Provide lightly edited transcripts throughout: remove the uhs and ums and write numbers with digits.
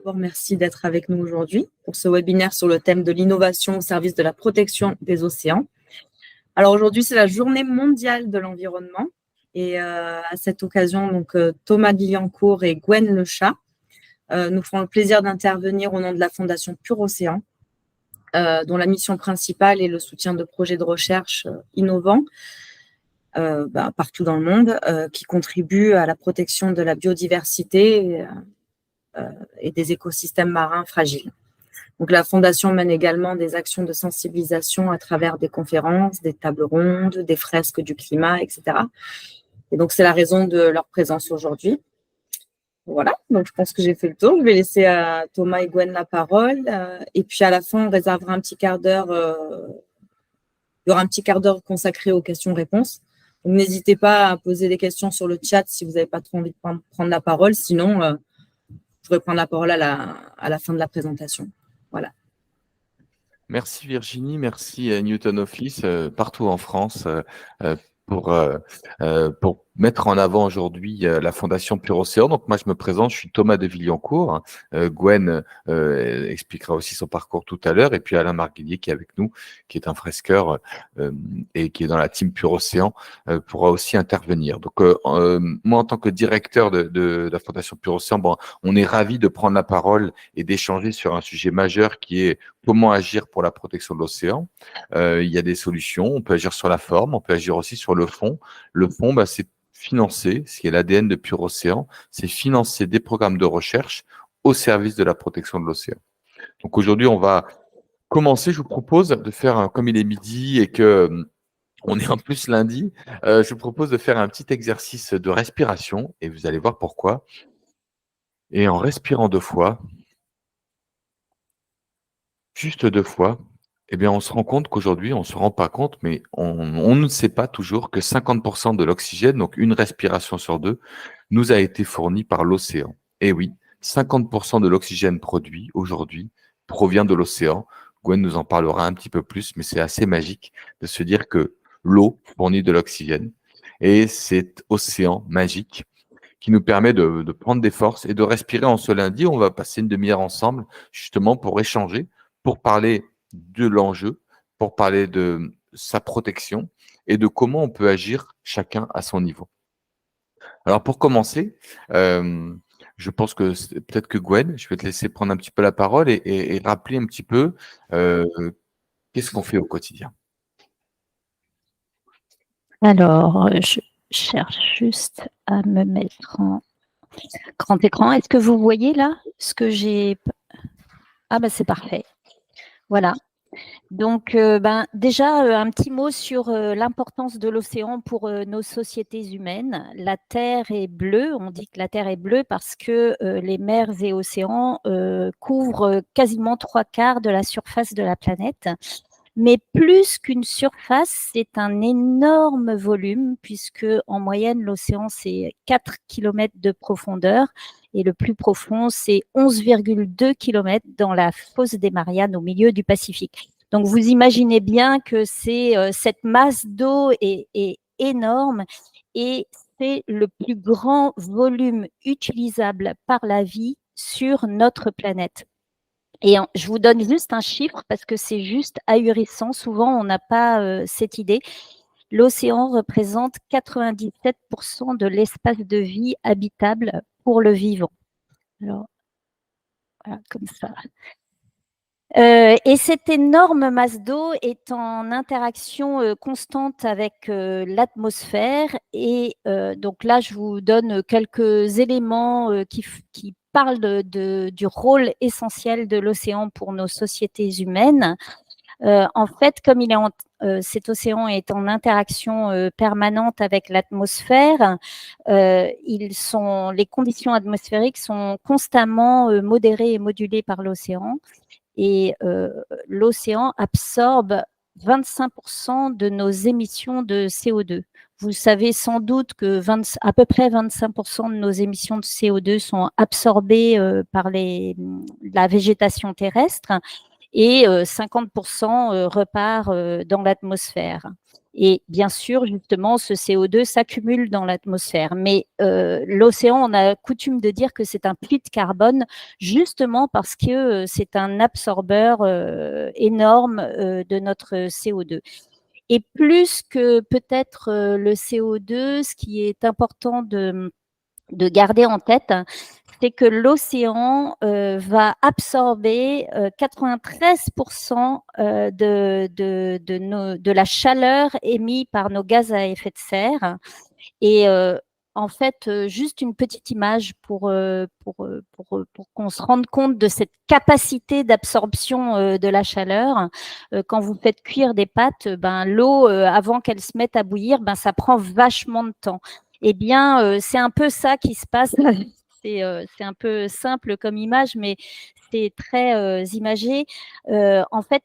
d'abord, merci d'être avec nous aujourd'hui pour ce webinaire sur le thème de l'innovation au service de la protection des océans. Alors aujourd'hui, c'est la journée mondiale de l'environnement et à cette occasion, donc Thomas Guillancourt et Gwen Lechat nous feront le plaisir d'intervenir au nom de la Fondation Pure Océan, dont la mission principale est le soutien de projets de recherche innovants partout dans le monde, qui contribuent à la protection de la biodiversité et des écosystèmes marins fragiles. Donc, la Fondation mène également des actions de sensibilisation à travers des conférences, des tables rondes, des fresques du climat, etc. Et donc, c'est la raison de leur présence aujourd'hui. Voilà, donc je pense que j'ai fait le tour. Je vais laisser à Thomas et Gwen la parole. Et puis, à la fin, on réservera un petit quart d'heure. Il y aura un petit quart d'heure consacré aux questions-réponses. Donc, n'hésitez pas à poser des questions sur le chat si vous n'avez pas trop envie de prendre la parole. Sinon, je pourrais prendre la parole à la fin de la présentation. Voilà. Merci Virginie, merci Newton Office, partout en France, pour mettre en avant aujourd'hui la Fondation Pure Océan. Donc moi je me présente, je suis Thomas de Villancourt. Gwen expliquera aussi son parcours tout à l'heure, et puis Alain Marguillier qui est avec nous, qui est un fresqueur et qui est dans la team Pure Océan, pourra aussi intervenir. Donc moi en tant que directeur de la Fondation Pure Océan, bon, on est ravis de prendre la parole et d'échanger sur un sujet majeur qui est comment agir pour la protection de l'océan. Il y a des solutions, on peut agir sur la forme, on peut agir aussi sur le fond. Le fond, c'est financer, ce qui est l'ADN de Pure Océan, c'est financer des programmes de recherche au service de la protection de l'océan. Donc aujourd'hui, on va commencer. Je vous propose de faire, comme il est midi et que on est en plus lundi, je vous propose de faire un petit exercice de respiration et vous allez voir pourquoi. Et en respirant 2 fois, juste 2 fois, eh bien, on se rend compte qu'aujourd'hui, on ne se rend pas compte, mais on ne sait pas toujours que 50% de l'oxygène, donc une respiration sur 2, nous a été fourni par l'océan. Et oui, 50% de l'oxygène produit aujourd'hui provient de l'océan. Gwen nous en parlera un petit peu plus, mais c'est assez magique de se dire que l'eau fournit de l'oxygène et cet océan magique qui nous permet de prendre des forces et de respirer en ce lundi. On va passer une demi-heure ensemble justement pour échanger, pour parler de l'enjeu, pour parler de sa protection et de comment on peut agir chacun à son niveau. Alors pour commencer, je pense que peut-être que Gwen, je vais te laisser prendre un petit peu la parole et rappeler un petit peu qu'est-ce qu'on fait au quotidien. Alors, je cherche juste à me mettre en grand écran. Est-ce que vous voyez là ce que j'ai? Ah c'est parfait. Voilà. Donc, déjà, un petit mot sur l'importance de l'océan pour nos sociétés humaines. La Terre est bleue. On dit que la Terre est bleue parce que les mers et océans couvrent quasiment 3/4 de la surface de la planète. Mais plus qu'une surface, c'est un énorme volume puisque en moyenne, l'océan, c'est 4 km de profondeur et le plus profond, c'est 11,2 km dans la fosse des Mariannes au milieu du Pacifique. Donc, vous imaginez bien que cette masse d'eau est énorme et c'est le plus grand volume utilisable par la vie sur notre planète. Et je vous donne juste un chiffre parce que c'est juste ahurissant. Souvent, on n'a pas cette idée. L'océan représente 97% de l'espace de vie habitable pour le vivant. Alors, voilà, comme ça. Et cette énorme masse d'eau est en interaction constante avec l'atmosphère. Et donc là, je vous donne quelques éléments qui parlent du rôle essentiel de l'océan pour nos sociétés humaines. En fait, comme cet océan est en interaction permanente avec l'atmosphère, les conditions atmosphériques sont constamment modérées et modulées par l'océan. Et l'océan absorbe 25% de nos émissions de CO2. Vous savez sans doute que à peu près 25% de nos émissions de CO2 sont absorbées par la végétation terrestre et 50% repart dans l'atmosphère. Et bien sûr, justement, ce CO2 s'accumule dans l'atmosphère. Mais l'océan, on a coutume de dire que c'est un puits de carbone, justement parce que c'est un absorbeur énorme de notre CO2. Et plus que peut-être le CO2, ce qui est important de garder en tête, c'est que l'océan va absorber 93% de la chaleur émise par nos gaz à effet de serre. Et en fait, juste une petite image pour qu'on se rende compte de cette capacité d'absorption de la chaleur. Quand vous faites cuire des pâtes, l'eau, avant qu'elle se mette à bouillir, ça prend vachement de temps. Eh bien, c'est un peu ça qui se passe. C'est un peu simple comme image, mais c'est très imagé. En fait,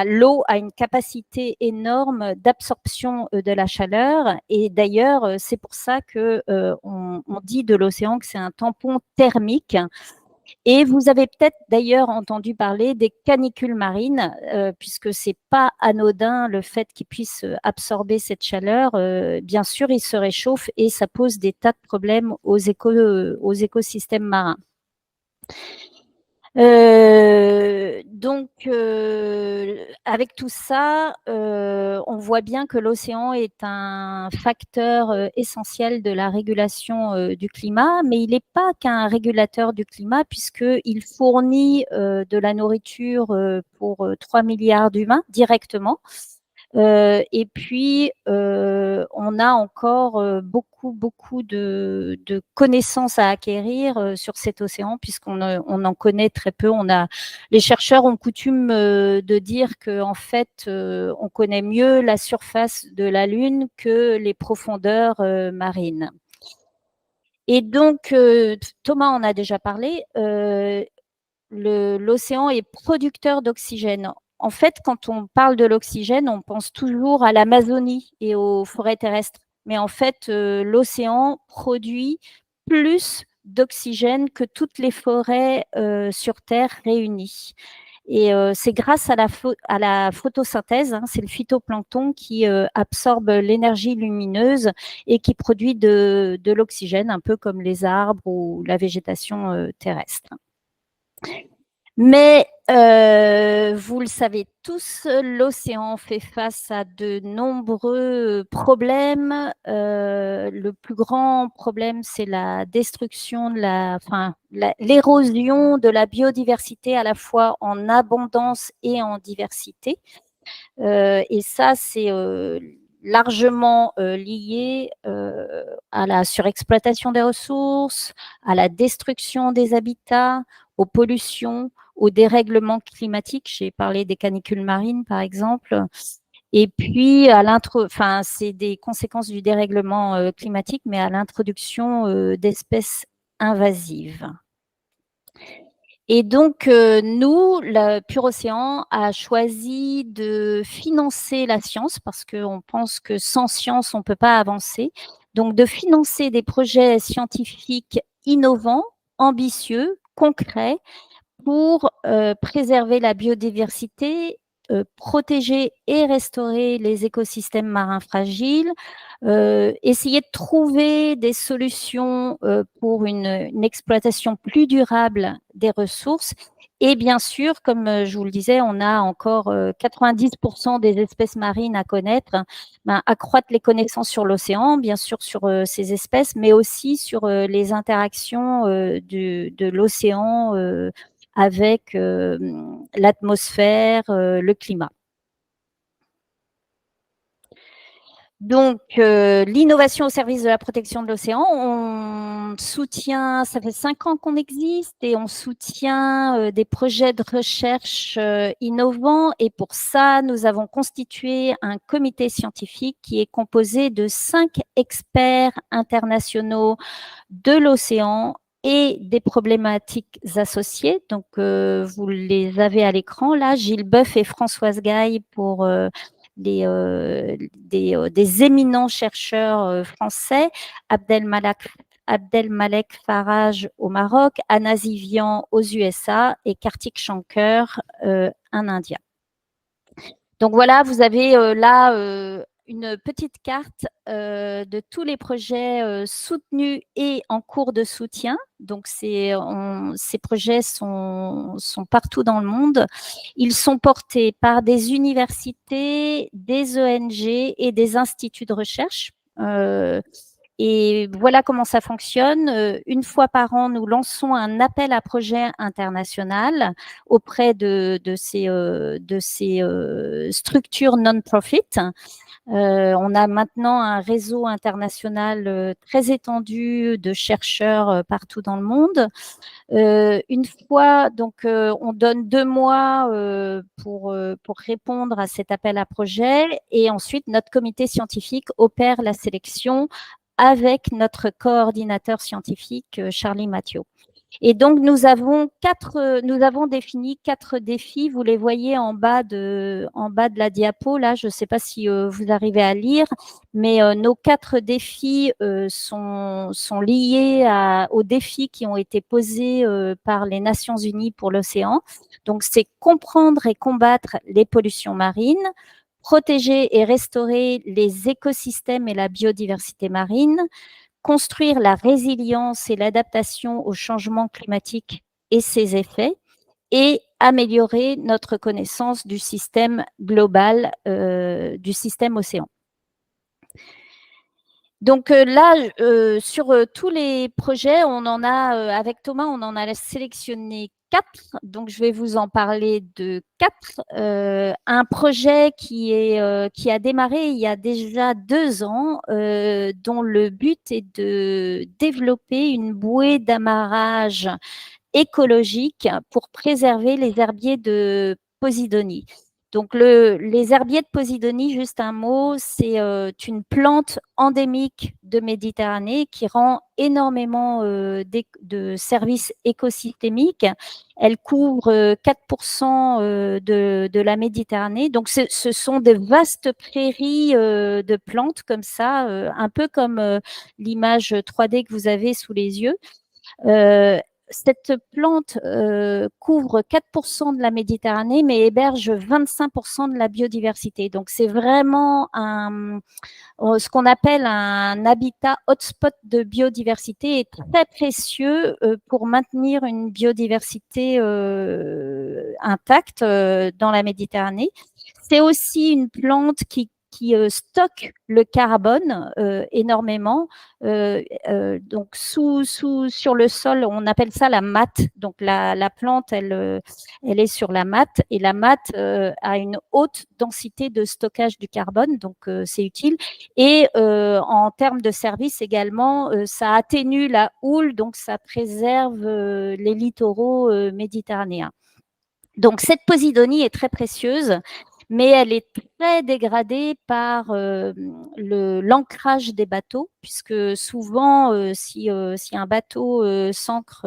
l'eau a une capacité énorme d'absorption de la chaleur. Et d'ailleurs, c'est pour ça qu'on dit de l'océan que c'est un tampon thermique. Et vous avez peut-être d'ailleurs entendu parler des canicules marines, puisque c'est pas anodin le fait qu'ils puissent absorber cette chaleur. Bien sûr, ils se réchauffent et ça pose des tas de problèmes aux écosystèmes marins. Avec tout ça, on voit bien que l'océan est un facteur essentiel de la régulation du climat, mais il n'est pas qu'un régulateur du climat puisqu'il fournit de la nourriture pour 3 milliards d'humains directement. Et puis, on a encore beaucoup de connaissances à acquérir sur cet océan, puisqu'on en connaît très peu. Les chercheurs ont coutume de dire qu'en fait, on connaît mieux la surface de la Lune que les profondeurs marines. Et donc, Thomas en a déjà parlé, l'océan est producteur d'oxygène. En fait, quand on parle de l'oxygène, on pense toujours à l'Amazonie et aux forêts terrestres. Mais en fait, l'océan produit plus d'oxygène que toutes les forêts sur Terre réunies. Et c'est grâce à la photosynthèse, hein, c'est le phytoplancton qui absorbe l'énergie lumineuse et qui produit de l'oxygène, un peu comme les arbres ou la végétation terrestre. Mais vous le savez tous, l'océan fait face à de nombreux problèmes. Le plus grand problème, c'est la destruction l'érosion de la biodiversité, à la fois en abondance et en diversité. Et ça, c'est largement lié à la surexploitation des ressources, à la destruction des habitats, aux pollutions, au dérèglement climatique. J'ai parlé des canicules marines, par exemple. Et puis, c'est des conséquences du dérèglement climatique, mais à l'introduction d'espèces invasives. Et donc, nous, le Pur Océan a choisi de financer la science parce qu'on pense que sans science, on ne peut pas avancer. Donc, de financer des projets scientifiques innovants, ambitieux, concrets, pour préserver la biodiversité, protéger et restaurer les écosystèmes marins fragiles, essayer de trouver des solutions pour une exploitation plus durable des ressources. Et bien sûr, comme je vous le disais, on a encore 90% des espèces marines à connaître. Accroître les connaissances sur l'océan, bien sûr sur ces espèces, mais aussi sur les interactions de l'océan avec l'atmosphère, le climat. Donc, l'innovation au service de la protection de l'océan, on soutient, ça fait 5 ans qu'on existe et on soutient des projets de recherche innovants. Et pour ça, nous avons constitué un comité scientifique qui est composé de 5 experts internationaux de l'océan et des problématiques associées. Donc, vous les avez à l'écran là, Gilles Boeuf et Françoise Gaille pour des éminents chercheurs français, Abdelmalak Abdelmalek Faraj au Maroc, Anna Zivian aux USA et Kartik Shankar, un Indien. Donc voilà, vous avez là une petite carte de tous les projets soutenus et en cours de soutien. Donc ces projets sont partout dans le monde. Ils sont portés par des universités, des ONG et des instituts de recherche. Et voilà comment ça fonctionne. Une fois par an, nous lançons un appel à projet international auprès de ces structures non-profit. On a maintenant un réseau international très étendu de chercheurs partout dans le monde. Une fois, donc, on donne 2 mois pour répondre à cet appel à projet et ensuite notre comité scientifique opère la sélection avec notre coordinateur scientifique, Charlie Mathieu. Et donc, nous avons défini 4 défis. Vous les voyez en bas de la diapo. Là, je ne sais pas si vous arrivez à lire, mais nos 4 défis sont liés aux défis qui ont été posés par les Nations Unies pour l'océan. Donc, c'est comprendre et combattre les pollutions marines, protéger et restaurer les écosystèmes et la biodiversité marine, construire la résilience et l'adaptation au changement climatique et ses effets, et améliorer notre connaissance du système global, du système océan. Donc là, sur tous les projets, on en a, avec Thomas, on en a sélectionné 4. Donc, je vais vous en parler de 4. Un projet qui a démarré il y a déjà 2 ans, dont le but est de développer une bouée d'amarrage écologique pour préserver les herbiers de Posidonie. Donc, les herbiers de Posidonie, juste un mot, c'est une plante endémique de Méditerranée qui rend énormément de services écosystémiques. Elle couvre 4% de la Méditerranée. Donc, ce sont des vastes prairies de plantes comme ça, un peu comme l'image 3D que vous avez sous les yeux. Cette plante couvre 4% de la Méditerranée, mais héberge 25% de la biodiversité. Donc, c'est vraiment ce qu'on appelle un habitat hotspot de biodiversité et très précieux pour maintenir une biodiversité intacte dans la Méditerranée. C'est aussi une plante qui stocke le carbone énormément. Donc, sur le sol, on appelle ça la matte. Donc, la plante, elle est sur la matte et la matte a une haute densité de stockage du carbone, donc c'est utile. Et en termes de service également, ça atténue la houle, donc ça préserve les littoraux méditerranéens. Donc, cette Posidonie est très précieuse, mais elle est très dégradée par l'ancrage des bateaux, puisque souvent, si un bateau s'ancre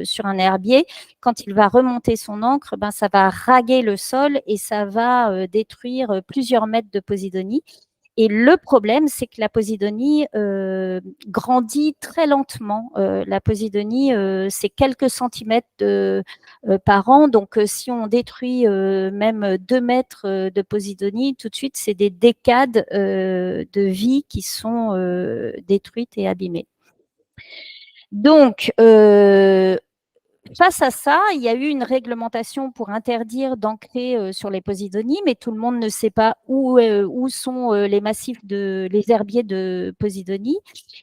sur un herbier, quand il va remonter son ancre, ben, ça va raguer le sol et ça va détruire plusieurs mètres de Posidonie. Et le problème, c'est que la Posidonie grandit très lentement. La Posidonie, c'est quelques centimètres par an. Donc, si on détruit même 2 mètres de Posidonie, tout de suite, c'est des décades de vie qui sont détruites et abîmées. Donc, face à ça, il y a eu une réglementation pour interdire d'ancrer sur les Posidonies, mais tout le monde ne sait pas où sont les massifs les herbiers de Posidonie.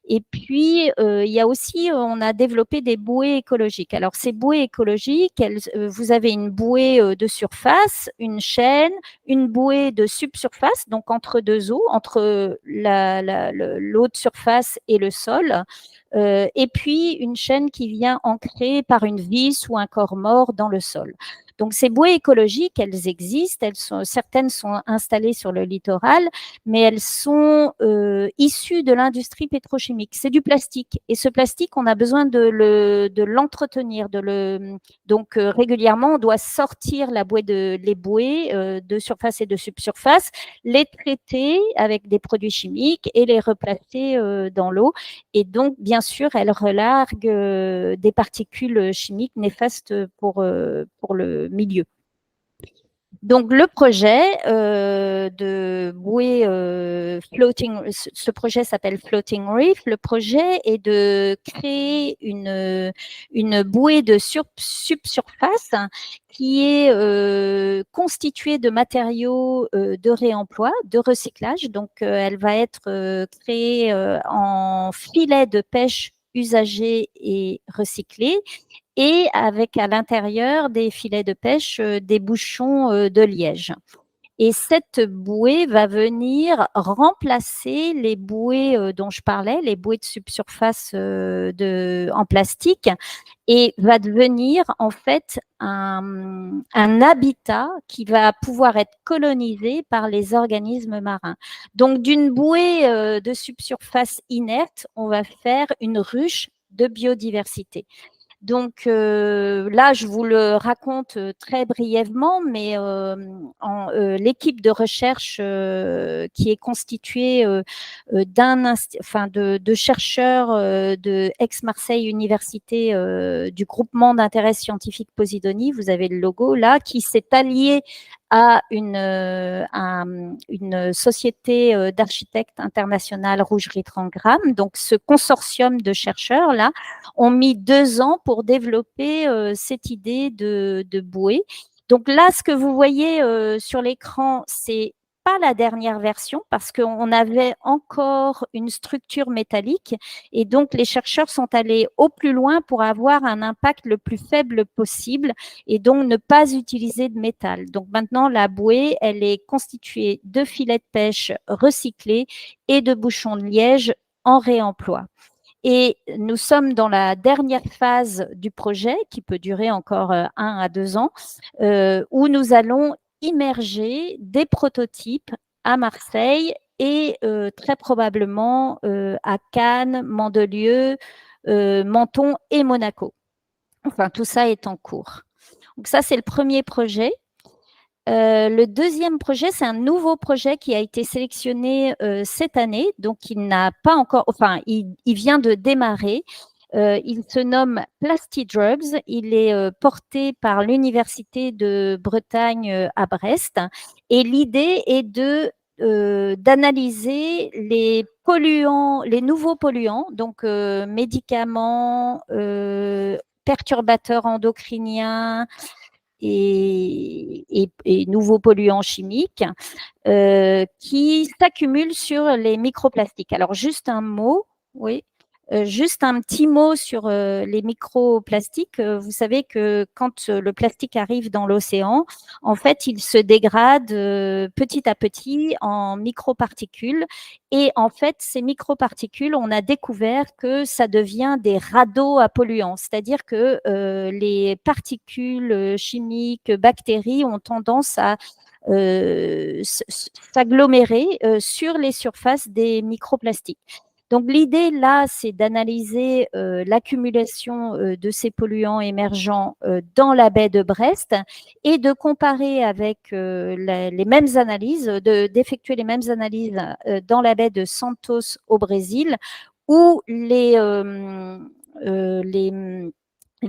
Et puis, il y a aussi, on a développé des bouées écologiques. Alors, ces bouées écologiques, vous avez une bouée de surface, une chaîne, une bouée de subsurface, donc entre 2 eaux, entre l'eau de surface et le sol. Et puis une chaîne qui vient ancrer par une vis ou un corps mort dans le sol. Donc, ces bouées écologiques, elles existent, certaines sont installées sur le littoral, mais elles sont issues de l'industrie pétrochimique. C'est du plastique. Et ce plastique, on a besoin de l'entretenir. Donc, régulièrement, on doit sortir les bouées de surface et de subsurface, les traiter avec des produits chimiques et les replacer dans l'eau. Et donc, bien sûr, elles relarguent des particules chimiques néfastes pour le milieu. Donc, le projet de bouée floating, ce projet s'appelle Floating Reef. Le projet est de créer une bouée de subsurface qui est constituée de matériaux de réemploi, de recyclage. Donc, elle va être créée en filet de pêche usagés et recyclés, et avec à l'intérieur des filets de pêche des bouchons de liège. Et cette bouée va venir remplacer les bouées dont je parlais, les bouées de subsurface en plastique, et va devenir en fait un habitat qui va pouvoir être colonisé par les organismes marins. Donc, d'une bouée de subsurface inerte, on va faire une ruche de biodiversité. Donc là, je vous le raconte très brièvement, mais l'équipe de recherche qui est constituée de chercheurs de Aix-Marseille Université du groupement d'intérêt scientifique Posidonie, vous avez le logo là, qui s'est allié à une société d'architectes internationale Rougerie Trangram. Donc, ce consortium de chercheurs là ont mis 2 ans pour développer cette idée de bouée. Donc là, ce que vous voyez sur l'écran, c'est pas la dernière version parce qu'on avait encore une structure métallique, et donc les chercheurs sont allés au plus loin pour avoir un impact le plus faible possible et donc ne pas utiliser de métal. Donc maintenant, la bouée, elle est constituée de filets de pêche recyclés et de bouchons de liège en réemploi. Et nous sommes dans la dernière phase du projet, qui peut durer encore 1 à 2 ans, où nous allons immerger des prototypes à Marseille et très probablement à Cannes, Mandelieu, Menton et Monaco. Enfin, tout ça est en cours. Donc ça, c'est le premier projet. Le deuxième projet, c'est un nouveau projet qui a été sélectionné cette année, donc il n'a pas encore, enfin, il vient de démarrer. Il se nomme Plastidrugs. Il est porté par l'Université de Bretagne à Brest, et l'idée est d'analyser les polluants, les nouveaux polluants, donc médicaments, perturbateurs endocriniens et nouveaux polluants chimiques qui s'accumulent sur les microplastiques. Alors, juste un mot, oui. Juste un petit mot sur les microplastiques. Vous savez que quand le plastique arrive dans l'océan, en fait, il se dégrade petit à petit en microparticules. Et en fait, ces microparticules, on a découvert que ça devient des radeaux à polluants. C'est-à-dire que les particules chimiques, bactéries ont tendance à s'agglomérer sur les surfaces des microplastiques. Donc, l'idée, là, c'est d'analyser l'accumulation de ces polluants émergents dans la baie de Brest et de comparer avec les mêmes analyses, d'effectuer les mêmes analyses dans la baie de Santos au Brésil, où les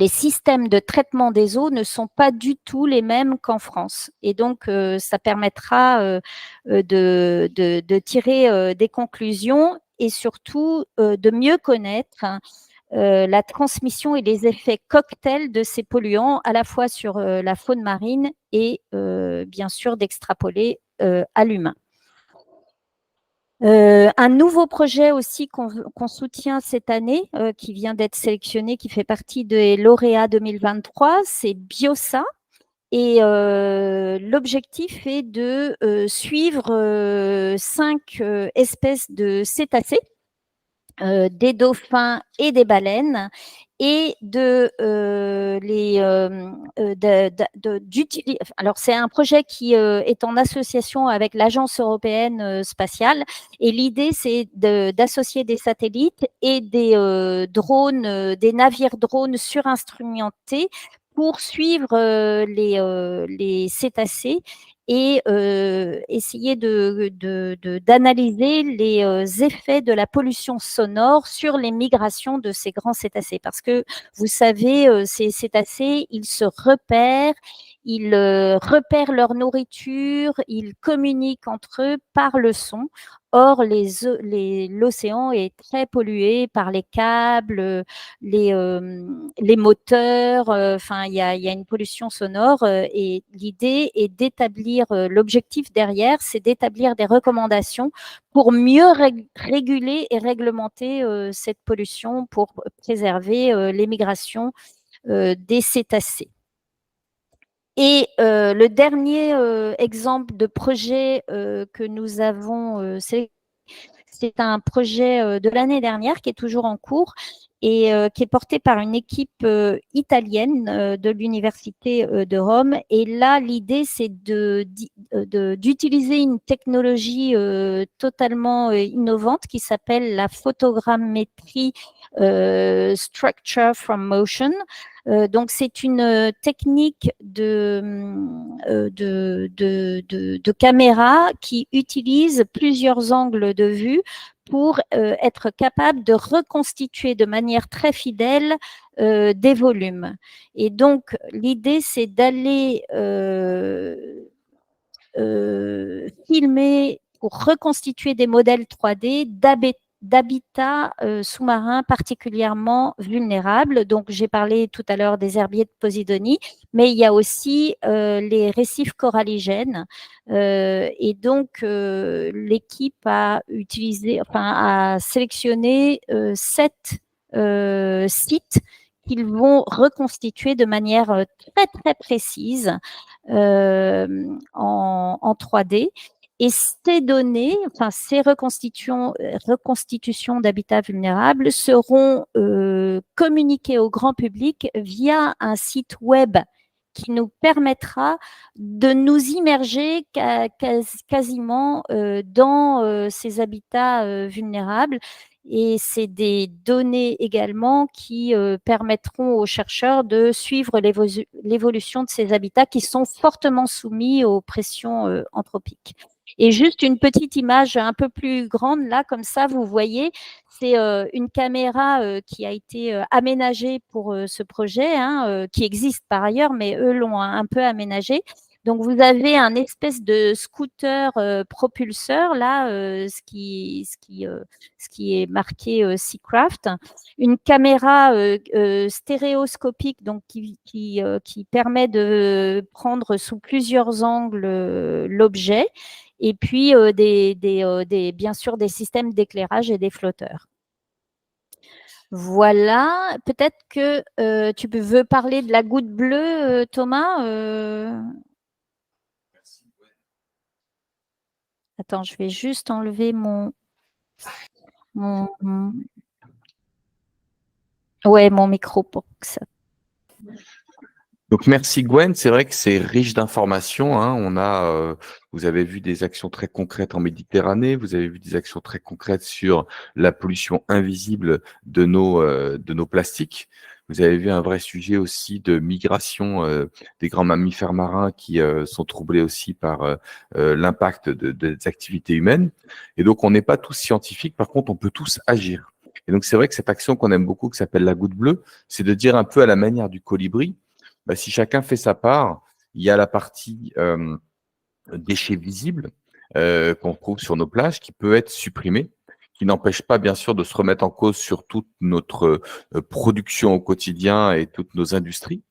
systèmes de traitement des eaux ne sont pas du tout les mêmes qu'en France. Et donc, ça permettra de tirer des conclusions et surtout de mieux connaître la transmission et les effets cocktails de ces polluants, à la fois sur la faune marine et bien sûr d'extrapoler à l'humain. Un nouveau projet aussi qu'on soutient cette année, qui vient d'être sélectionné, qui fait partie des lauréats 2023, c'est Biosa. Et l'objectif est de suivre 5 espèces de cétacés, des dauphins et des baleines, et d'utiliser. Alors, c'est un projet qui est en association avec l'Agence européenne spatiale, et l'idée, c'est d'associer des satellites et des drones, des navires drones surinstrumentés pour suivre les cétacés et essayer d'analyser les effets de la pollution sonore sur les migrations de ces grands cétacés. Parce que, vous savez, ces cétacés, ils se repèrent, ils repèrent leur nourriture, ils communiquent entre eux par le son. Or, l'océan est très pollué par les câbles, les moteurs, enfin, il y a une pollution sonore et l'idée est d'établir, l'objectif derrière, c'est d'établir des recommandations pour mieux réguler et réglementer cette pollution pour préserver les migrations des cétacés. Et le dernier exemple de projet que nous avons, c'est un projet de l'année dernière qui est toujours en cours et qui est porté par une équipe italienne de l'Université de Rome. Et là, l'idée, c'est d'utiliser une technologie totalement innovante qui s'appelle la photogrammétrie Structure from Motion. Donc, c'est une technique de caméra qui utilise plusieurs angles de vue pour être capable de reconstituer de manière très fidèle des volumes. Et donc, l'idée, c'est d'aller filmer pour reconstituer des modèles 3D d'habitats sous-marins particulièrement vulnérables. Donc, j'ai parlé tout à l'heure des herbiers de Posidonie, mais il y a aussi les récifs coralligènes. Et donc, l'équipe a sélectionné 7 sites qu'ils vont reconstituer de manière très, très précise en 3D. Et ces données, enfin ces reconstitutions d'habitats vulnérables seront communiquées au grand public via un site web qui nous permettra de nous immerger quasiment dans ces habitats vulnérables. Et c'est des données également qui permettront aux chercheurs de suivre l'évolution de ces habitats qui sont fortement soumis aux pressions anthropiques. Et juste une petite image un peu plus grande, là, comme ça, vous voyez, c'est une caméra qui a été aménagée pour ce projet, qui existe par ailleurs, mais eux l'ont un peu aménagé. Donc, vous avez un espèce de scooter propulseur, là, ce qui est marqué Seacraft, une caméra stéréoscopique, donc qui permet de prendre sous plusieurs angles l'objet, et puis bien sûr des systèmes d'éclairage et des flotteurs. Voilà, peut-être que tu veux parler de la goutte bleue, Thomas. Attends, je vais juste enlever mon micro pour que ça. Donc merci Gwen, c'est vrai que c'est riche d'informations. On a, vous avez vu des actions très concrètes en Méditerranée, vous avez vu des actions très concrètes sur la pollution invisible de nos plastiques. Vous avez vu un vrai sujet aussi de migration des grands mammifères marins qui sont troublés aussi par l'impact des activités humaines. Et donc on n'est pas tous scientifiques, par contre on peut tous agir. Et donc c'est vrai que cette action qu'on aime beaucoup, qui s'appelle la goutte bleue, c'est de dire un peu à la manière du colibri. Si chacun fait sa part, il y a la partie déchets visibles qu'on trouve sur nos plages qui peut être supprimée, qui n'empêche pas bien sûr de se remettre en cause sur toute notre production au quotidien et toutes nos industries.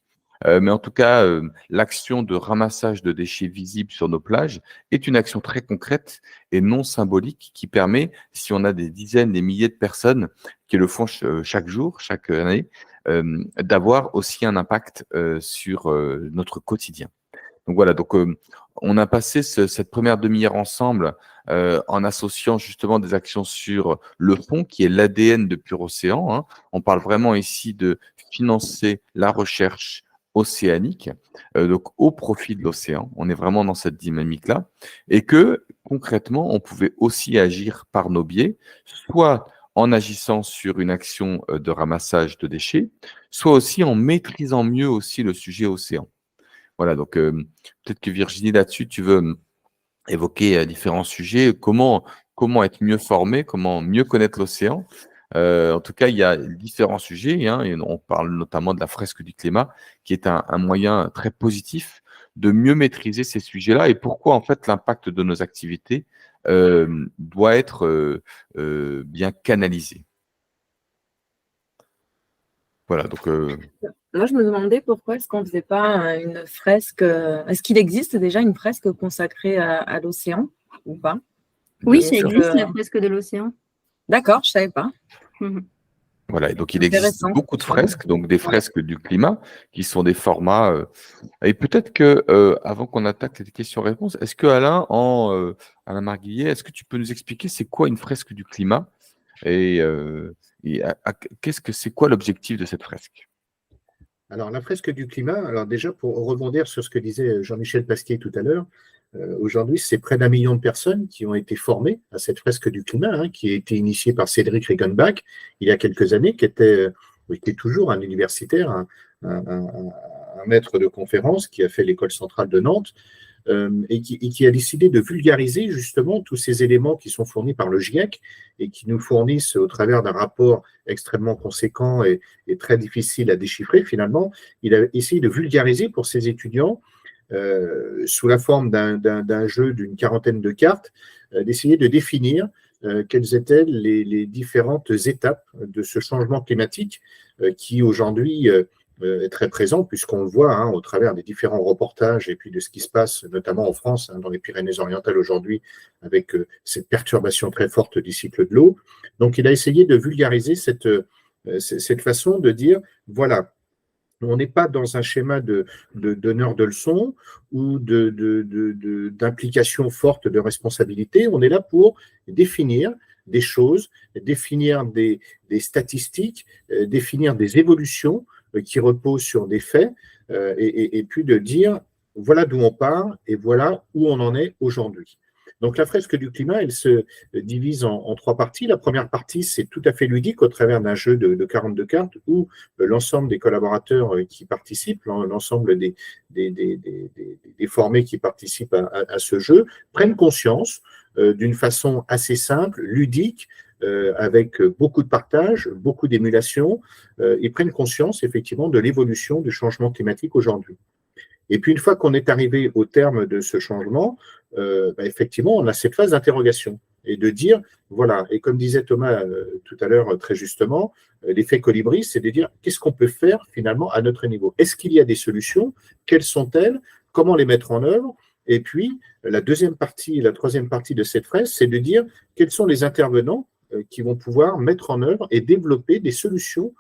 Mais en tout cas, l'action de ramassage de déchets visibles sur nos plages est une action très concrète et non symbolique qui permet, si on a des dizaines, des milliers de personnes qui le font chaque jour, chaque année, d'avoir aussi un impact sur notre quotidien. Donc voilà, donc on a passé cette première demi-heure ensemble en associant justement des actions sur le fond, qui est l'ADN de Pure Océan. On parle vraiment ici de financer la recherche océanique, donc au profit de l'océan. On est vraiment dans cette dynamique-là. Et que concrètement, on pouvait aussi agir par nos biais, soit en agissant sur une action de ramassage de déchets, soit aussi en maîtrisant mieux aussi le sujet océan. Voilà, donc peut-être que Virginie, là-dessus, tu veux évoquer différents sujets, comment être mieux formé, comment mieux connaître l'océan. En tout cas, il y a différents sujets, hein, et on parle notamment de la fresque du climat, qui est un moyen très positif de mieux maîtriser ces sujets-là et pourquoi en fait l'impact de nos activités doit être bien canalisé. Voilà, donc Moi, je me demandais pourquoi est-ce qu'on ne faisait pas une fresque. Est-ce qu'il existe déjà une fresque consacrée à l'océan ou pas? Oui, bien ça sûr. existe, la fresque de l'océan. D'accord, je ne savais pas. Voilà, et donc il existe Intéressant. beaucoup de fresques, donc des fresques du climat, qui sont des formats. Et peut-être que, avant qu'on attaque les questions-réponses, est-ce que Alain Marguillet, est-ce que tu peux nous expliquer c'est quoi une fresque du climat et c'est quoi l'objectif de cette fresque? Alors, la fresque du climat, alors déjà, pour rebondir sur ce que disait Jean-Michel Pasquier tout à l'heure, aujourd'hui, c'est près d'1 million de personnes qui ont été formées à cette fresque du climat, hein, qui a été initiée par Cédric Regenbach il y a quelques années, qui était toujours un universitaire, un maître de conférence qui a fait l'école centrale de Nantes, et qui a décidé de vulgariser justement tous ces éléments qui sont fournis par le GIEC et qui nous fournissent au travers d'un rapport extrêmement conséquent et très difficile à déchiffrer finalement. Il a essayé de vulgariser pour ses étudiants, sous la forme d'un jeu d'une quarantaine de cartes, d'essayer de définir quelles étaient les différentes étapes de ce changement climatique qui aujourd'hui est très présent, puisqu'on le voit hein, au travers des différents reportages et puis de ce qui se passe, notamment en France, hein, dans les Pyrénées-Orientales aujourd'hui, avec cette perturbation très forte du cycle de l'eau. Donc, il a essayé de vulgariser cette façon de dire, voilà, on n'est pas dans un schéma de donneur de leçons ou d'implication forte de responsabilité, on est là pour définir des choses, définir des statistiques, définir des évolutions qui repose sur des faits, et puis de dire voilà d'où on part et voilà où on en est aujourd'hui. Donc la fresque du climat, elle se divise en 3 parties. La première partie, c'est tout à fait ludique au travers d'un jeu de 42 cartes où l'ensemble des collaborateurs qui participent, l'ensemble des formés qui participent à ce jeu, prennent conscience d'une façon assez simple, ludique, avec beaucoup de partage, beaucoup d'émulation, ils prennent conscience effectivement de l'évolution du changement climatique aujourd'hui. Et puis une fois qu'on est arrivé au terme de ce changement, effectivement, on a cette phase d'interrogation et de dire, voilà, et comme disait Thomas tout à l'heure très justement, l'effet colibri, c'est de dire qu'est-ce qu'on peut faire finalement à notre niveau? Est-ce qu'il y a des solutions? Quelles sont-elles? Comment les mettre en œuvre? Et puis, la deuxième partie, la troisième partie de cette fresque, c'est de dire quels sont les intervenants qui vont pouvoir mettre en œuvre et développer des solutions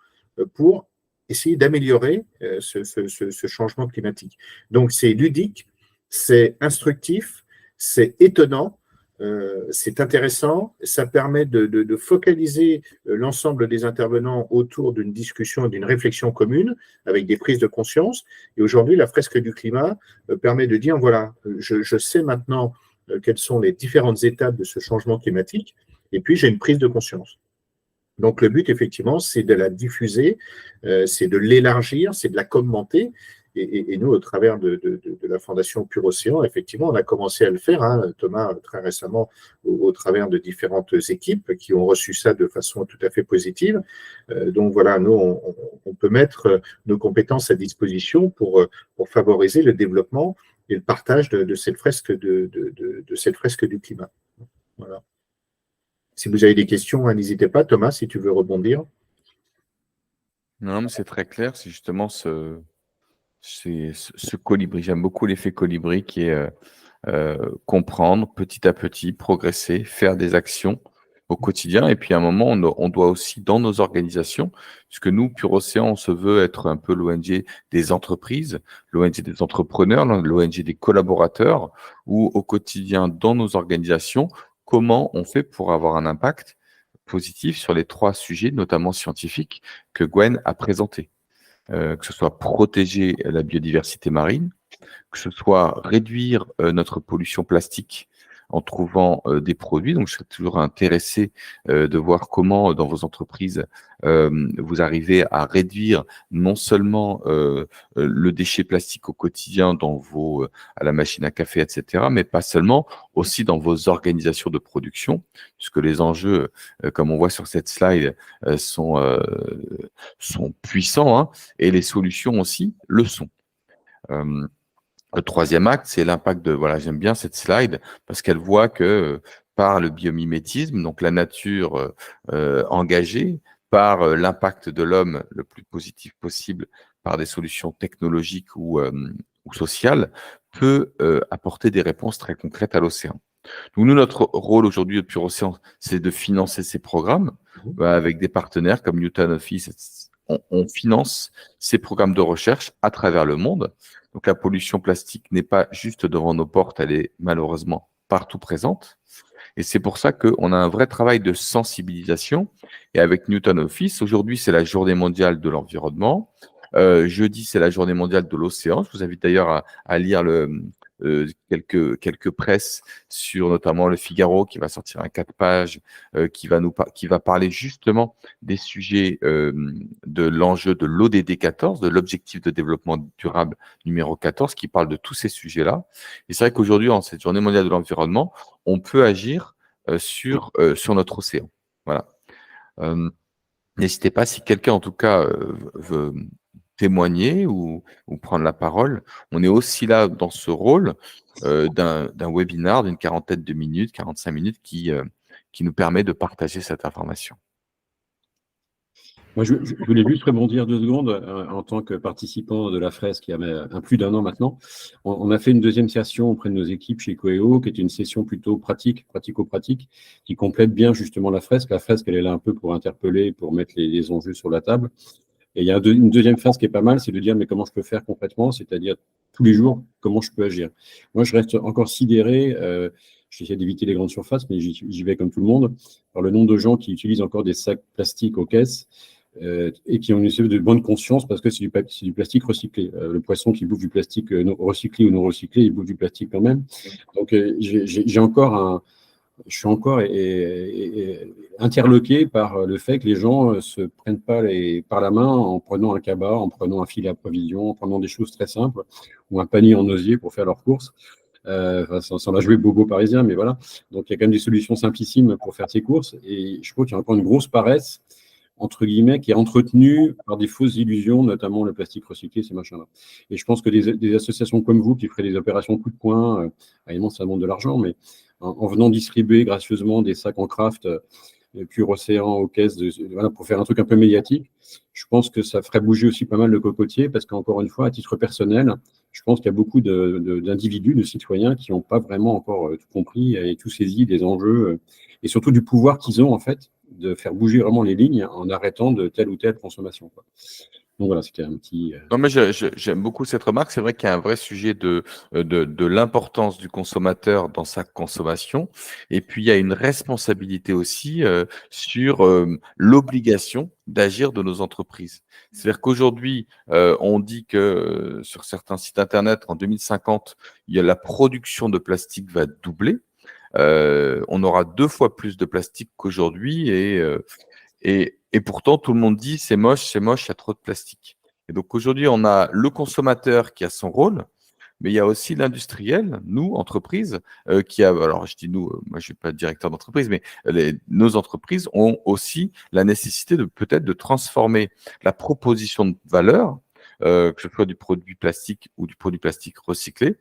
pour essayer d'améliorer ce changement climatique. Donc, c'est ludique, c'est instructif, c'est étonnant, c'est intéressant, ça permet de focaliser l'ensemble des intervenants autour d'une discussion et d'une réflexion commune avec des prises de conscience. Et aujourd'hui, la fresque du climat permet de dire, voilà, je sais maintenant quelles sont les différentes étapes de ce changement climatique, et puis j'ai une prise de conscience. Donc le but, effectivement, c'est de la diffuser, c'est de l'élargir, c'est de la commenter. Et nous, au travers de la Fondation Pur Océan, effectivement, on a commencé à le faire, hein, Thomas, très récemment, au travers de différentes équipes qui ont reçu ça de façon tout à fait positive. Donc voilà, nous, on peut mettre nos compétences à disposition pour favoriser le développement et le partage de cette fresque cette fresque du climat. Voilà. Si vous avez des questions, n'hésitez pas. Thomas, si tu veux rebondir. Non, mais c'est très clair. C'est justement ce colibri. J'aime beaucoup l'effet colibri qui est comprendre petit à petit, progresser, faire des actions au quotidien. Et puis à un moment, on doit aussi, dans nos organisations, puisque nous, Pur Océan, on se veut être un peu l'ONG des entreprises, l'ONG des entrepreneurs, l'ONG des collaborateurs, où au quotidien, dans nos organisations, comment on fait pour avoir un impact positif sur les 3 sujets, notamment scientifiques, que Gwen a présentés. que ce soit protéger la biodiversité marine, que ce soit réduire notre pollution plastique en trouvant des produits. Donc, je serais toujours intéressé de voir comment, dans vos entreprises, vous arrivez à réduire non seulement le déchet plastique au quotidien à la machine à café, etc., mais pas seulement, aussi dans vos organisations de production, puisque les enjeux, comme on voit sur cette slide, sont puissants, hein, et les solutions aussi le sont. Le troisième acte, c'est l'impact voilà, j'aime bien cette slide parce qu'elle voit que par le biomimétisme, donc la nature engagée, par l'impact de l'homme le plus positif possible, par des solutions technologiques ou sociales, peut apporter des réponses très concrètes à l'océan. Donc nous, notre rôle aujourd'hui de Pure Océan, c'est de financer ces programmes avec des partenaires comme Newton Office. On finance ces programmes de recherche à travers le monde. Donc la pollution plastique n'est pas juste devant nos portes, elle est malheureusement partout présente. Et c'est pour ça qu'on a un vrai travail de sensibilisation. Et avec Newton Office, aujourd'hui, c'est la journée mondiale de l'environnement. Jeudi, c'est la journée mondiale de l'océan. Je vous invite d'ailleurs à lire quelques presses sur notamment le Figaro qui va sortir un 4 pages qui va parler justement des sujets de l'enjeu de l'ODD 14, de l'objectif de développement durable numéro 14, qui parle de tous ces sujets-là. Et c'est vrai qu'aujourd'hui, en cette journée mondiale de l'environnement, on peut agir sur notre océan. Voilà. N'hésitez pas, si quelqu'un en tout cas veut témoigner ou prendre la parole. On est aussi là dans ce rôle d'un webinar d'une 40aine de minutes, 45 minutes qui nous permet de partager cette information. Moi, je voulais juste rebondir 2 secondes en tant que participant de la fresque il y a plus d'1 an maintenant. On a fait une deuxième session auprès de nos équipes chez Coeo, qui est une session plutôt pratico-pratique, qui complète bien justement la fresque. La fresque, elle est là un peu pour interpeller, pour mettre les enjeux sur la table. Et il y a une deuxième phase qui est pas mal, c'est de dire mais comment je peux faire concrètement, c'est-à-dire tous les jours, comment je peux agir. Moi, je reste encore sidéré, j'essaie d'éviter les grandes surfaces, mais j'y vais comme tout le monde, par le nombre de gens qui utilisent encore des sacs plastiques aux caisses et qui ont une espèce de bonne conscience parce que c'est du plastique recyclé. Le poisson qui bouffe du plastique recyclé ou non recyclé, il bouffe du plastique quand même. Donc, je suis encore interloqué par le fait que les gens ne se prennent pas par la main en prenant un cabas, en prenant un filet à provision, en prenant des choses très simples, ou un panier en osier pour faire leurs courses. Sans la jouer bobo parisien, mais voilà. Donc, il y a quand même des solutions simplissimes pour faire ses courses. Et je trouve qu'il y a encore une grosse paresse, entre guillemets, qui est entretenue par des fausses illusions, notamment le plastique recyclé, ces machins-là. Et je pense que des associations comme vous, qui feraient des opérations coup de poing, évidemment, ça demande de l'argent, mais en venant distribuer gracieusement des sacs en craft Pure Océan aux caisses, voilà, pour faire un truc un peu médiatique, je pense que ça ferait bouger aussi pas mal le cocotier, parce qu'encore une fois, à titre personnel, je pense qu'il y a beaucoup d'individus, de citoyens qui n'ont pas vraiment encore tout compris et tout saisi des enjeux et surtout du pouvoir qu'ils ont en fait de faire bouger vraiment les lignes en arrêtant de telle ou telle consommation, quoi. Donc voilà, c'était un petit… Non, mais j'aime beaucoup cette remarque. C'est vrai qu'il y a un vrai sujet de l'importance du consommateur dans sa consommation. Et puis, il y a une responsabilité aussi sur l'obligation d'agir de nos entreprises. C'est-à-dire qu'aujourd'hui, on dit que sur certains sites Internet, en 2050, la production de plastique va doubler. On aura 2 fois plus de plastique qu'aujourd'hui et pourtant, tout le monde dit c'est moche, il y a trop de plastique. Et donc aujourd'hui, on a le consommateur qui a son rôle, mais il y a aussi l'industriel, nous, entreprises, qui a. Alors je dis nous, moi je suis pas directeur d'entreprise, mais nos entreprises ont aussi la nécessité peut-être de transformer la proposition de valeur, que ce soit du produit plastique ou du produit plastique recyclé,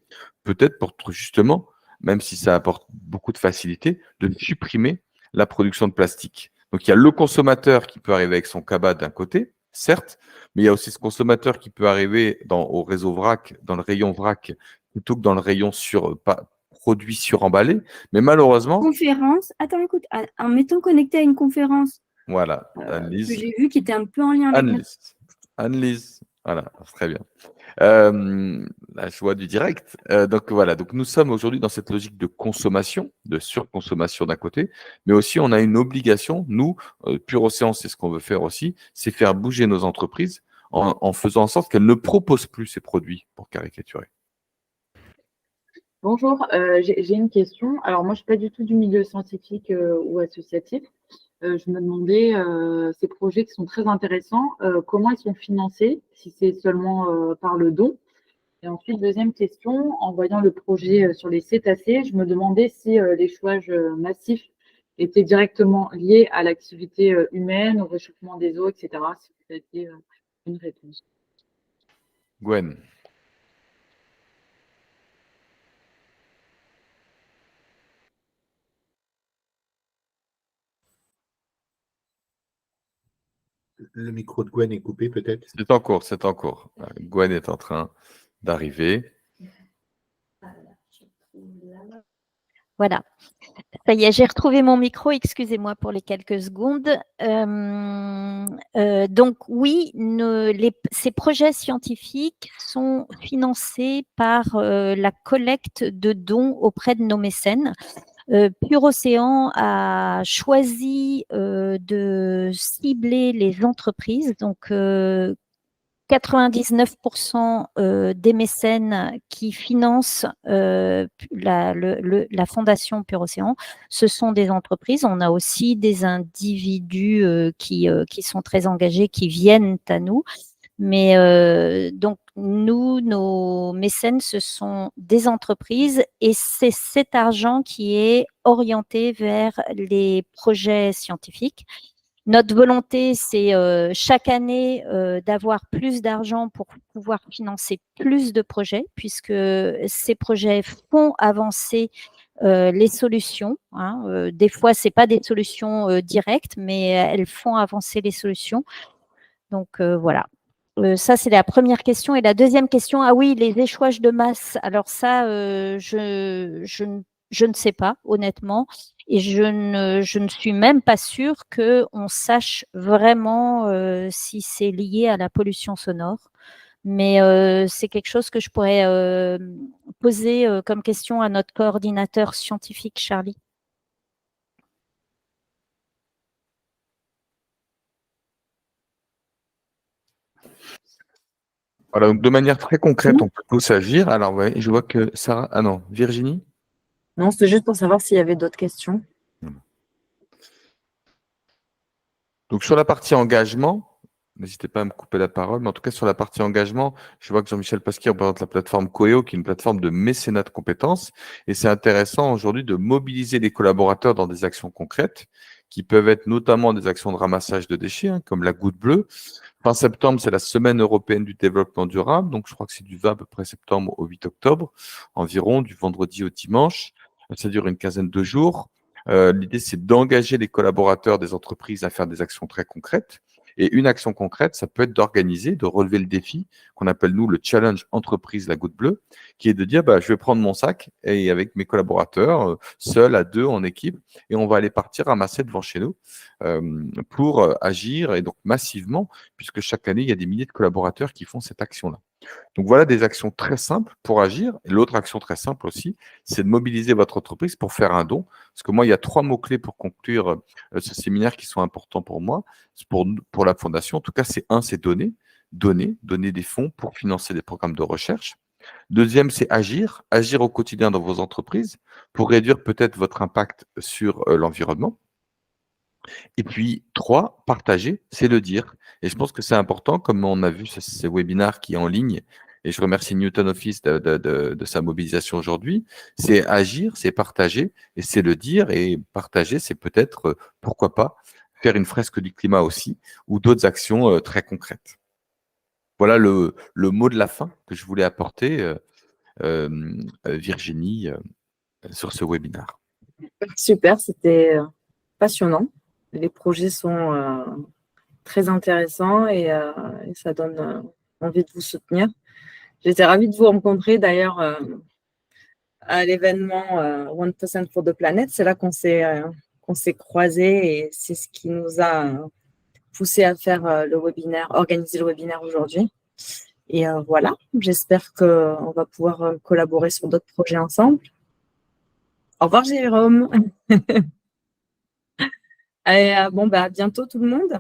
peut-être pour justement, même si ça apporte beaucoup de facilité, de supprimer la production de plastique. Donc, il y a le consommateur qui peut arriver avec son cabas d'un côté, certes, mais il y a aussi ce consommateur qui peut arriver au réseau vrac, dans le rayon vrac, plutôt que dans le rayon produit suremballé. Mais malheureusement… Conférence. Attends, écoute, en m'étant connecté à une conférence Voilà, que j'ai vue qui était un peu en lien avec… Anne-Lise, voilà, très bien. La joie du direct. Donc voilà, donc nous sommes aujourd'hui dans cette logique de consommation, de surconsommation d'un côté, mais aussi on a une obligation, nous, Pure Océan, c'est ce qu'on veut faire aussi, c'est faire bouger nos entreprises en faisant en sorte qu'elle ne propose plus ses produits, pour caricaturer. Bonjour, j'ai une question. Alors moi, je ne suis pas du tout du milieu scientifique ou associatif. Je me demandais, ces projets qui sont très intéressants, comment ils sont financés, si c'est seulement par le don. Et ensuite, deuxième question, en voyant le projet sur les cétacés, je me demandais si l'échouage massif était directement lié à l'activité humaine, au réchauffement des eaux, etc. Si vous aviez une réponse. Gwen. Le micro de Gwen est coupé peut-être. C'est en cours, c'est en cours. Gwen est en train d'arriver. Voilà. Ça y est, j'ai retrouvé mon micro. Excusez-moi pour les quelques secondes. Donc oui, ces projets scientifiques sont financés par la collecte de dons auprès de nos mécènes. Pure Océan a choisi de cibler les entreprises. Donc 99% des mécènes qui financent la fondation Pure Océan, ce sont des entreprises. On a aussi des individus qui sont très engagés, qui viennent à nous. Mais donc, nous, nos mécènes, ce sont des entreprises et c'est cet argent qui est orienté vers les projets scientifiques. Notre volonté, c'est chaque année d'avoir plus d'argent pour pouvoir financer plus de projets, puisque ces projets font avancer les solutions. Hein. Des fois, ce n'est pas des solutions directes, mais elles font avancer les solutions. Donc, voilà. Ça, c'est la première question. Et la deuxième question, ah oui, les échouages de masse. Alors ça, je ne sais pas, honnêtement. Et je ne suis même pas sûre qu'on sache vraiment si c'est lié à la pollution sonore. Mais c'est quelque chose que je pourrais poser comme question à notre coordinateur scientifique, Charlie. Voilà, donc de manière très concrète, on peut tous agir. Alors, ouais, je vois que Sarah. Ah non, Virginie? Non, c'était juste pour savoir s'il y avait d'autres questions. Donc, sur la partie engagement, n'hésitez pas à me couper la parole, mais en tout cas, sur la partie engagement, je vois que Jean-Michel Pasquier représente la plateforme Coeo, qui est une plateforme de mécénat de compétences. Et c'est intéressant aujourd'hui de mobiliser les collaborateurs dans des actions concrètes, qui peuvent être notamment des actions de ramassage de déchets, hein, comme la goutte bleue. Fin septembre, c'est la Semaine européenne du développement durable. Donc, je crois que c'est du 20 à peu près septembre au 8 octobre, environ, du vendredi au dimanche. Ça dure une quinzaine de jours. L'idée, c'est d'engager les collaborateurs des entreprises à faire des actions très concrètes. Et une action concrète, ça peut être d'organiser, de relever le défi qu'on appelle, nous, le challenge entreprise La Goutte Bleue, qui est de dire, je vais prendre mon sac et avec mes collaborateurs, seuls, à deux, en équipe, et on va aller partir ramasser devant chez nous pour agir, et donc massivement, puisque chaque année, il y a des milliers de collaborateurs qui font cette action-là. Donc voilà des actions très simples pour agir. Et l'autre action très simple aussi, c'est de mobiliser votre entreprise pour faire un don. Parce que moi, il y a 3 mots-clés pour conclure ce séminaire qui sont importants pour moi, pour la Fondation. En tout cas, c'est donner des fonds pour financer des programmes de recherche. Deuxième, c'est agir au quotidien dans vos entreprises pour réduire peut-être votre impact sur l'environnement. Et puis, 3, partager, c'est le dire. Et je pense que c'est important, comme on a vu ce webinaire qui est en ligne, et je remercie Newton Office de sa mobilisation aujourd'hui, c'est agir, c'est partager, et c'est le dire. Et partager, c'est peut-être, pourquoi pas, faire une fresque du climat aussi, ou d'autres actions très concrètes. Voilà le mot de la fin que je voulais apporter, Virginie, sur ce webinaire. Super, c'était passionnant. Les projets sont très intéressants et ça donne envie de vous soutenir. J'étais ravie de vous rencontrer d'ailleurs à l'événement 1% for the Planet. C'est là qu'on s'est croisés et c'est ce qui nous a poussé à faire le webinaire, organiser le webinaire aujourd'hui. Et voilà, j'espère qu'on va pouvoir collaborer sur d'autres projets ensemble. Au revoir Jérôme. Allez, à bientôt tout le monde.